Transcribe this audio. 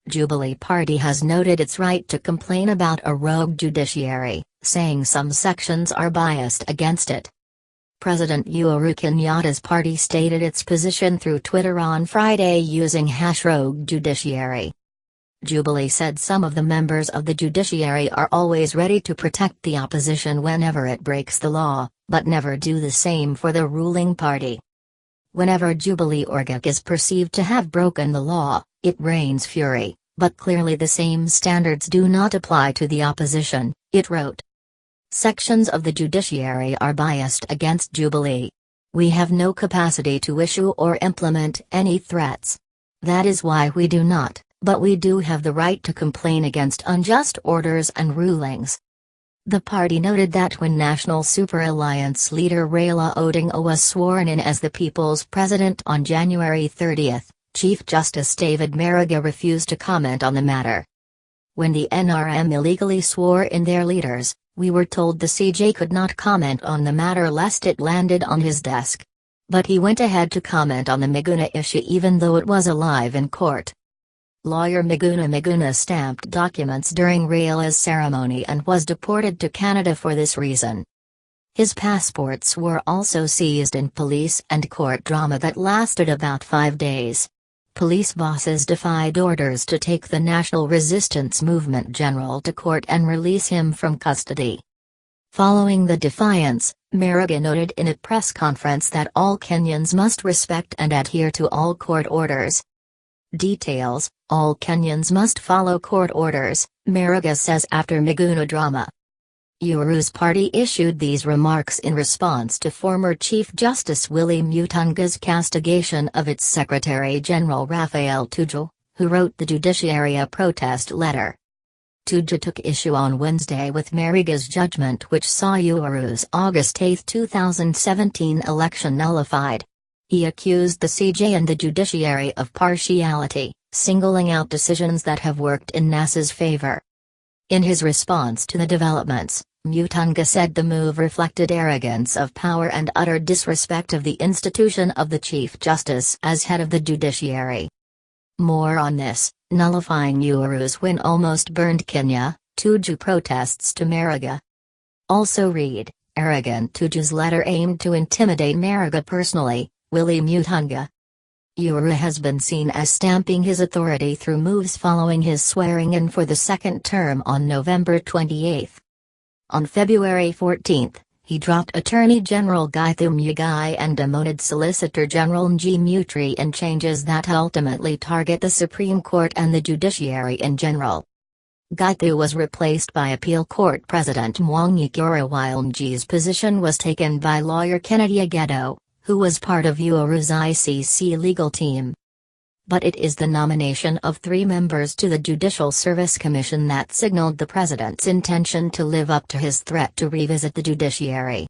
Jubilee Party has noted its right to complain about a rogue judiciary, saying some sections are biased against it. President Uhuru Kenyatta's party stated its position through Twitter on Friday using #RogueJudiciary. Jubilee said some of the members of the judiciary are always ready to protect the opposition whenever it breaks the law, but never do the same for the ruling party. Whenever Jubilee Orgak is perceived to have broken the law, it rains fury, but clearly the same standards do not apply to the opposition, it wrote. Sections of the judiciary are biased against Jubilee. We have no capacity to issue or implement any threats. That is why we do not, but we do have the right to complain against unjust orders and rulings. The party noted that when National Super Alliance leader Raila Odinga was sworn in as the people's president on January 30, Chief Justice David Maraga refused to comment on the matter. When the NRM illegally swore in their leaders, we were told the CJ could not comment on the matter lest it landed on his desk. But he went ahead to comment on the Miguna issue even though it was alive in court. Lawyer Miguna stamped documents during Raila's ceremony and was deported to Canada for this reason. His passports were also seized in police and court drama that lasted about 5 days. Police bosses defied orders to take the National Resistance Movement general to court and release him from custody. Following the defiance, Maraga noted in a press conference that all Kenyans must respect and adhere to all court orders. Details: all Kenyans must follow court orders, Maraga says after Miguna drama. Uhuru's party issued these remarks in response to former Chief Justice Willie Mutunga's castigation of its Secretary General Raphael Tuju, who wrote the judiciary a protest letter. Tuju took issue on Wednesday with Maraga's judgment which saw Uhuru's August 8, 2017 election nullified. He accused the CJ and the judiciary of partiality, singling out decisions that have worked in NASA's favor. In his response to the developments, Mutunga said the move reflected arrogance of power and utter disrespect of the institution of the Chief Justice as head of the judiciary. More on this: nullifying Uhuru's win almost burned Kenya, Tuju protests to Maraga. Also read, arrogant Tuju's letter aimed to intimidate Maraga personally, Willie Mutunga. Uhuru has been seen as stamping his authority through moves following his swearing-in for the second term on November 28. On February 14, he dropped Attorney General Githu Muigai and demoted Solicitor General Nji Mutri in changes that ultimately target the Supreme Court and the judiciary in general. Githu was replaced by Appeal Court President Mwangi Kiora while Nji's position was taken by lawyer Kennedy Agedo, who was part of Uhuru's ICC legal team. But it is the nomination of 3 members to the Judicial Service Commission that signaled the president's intention to live up to his threat to revisit the judiciary.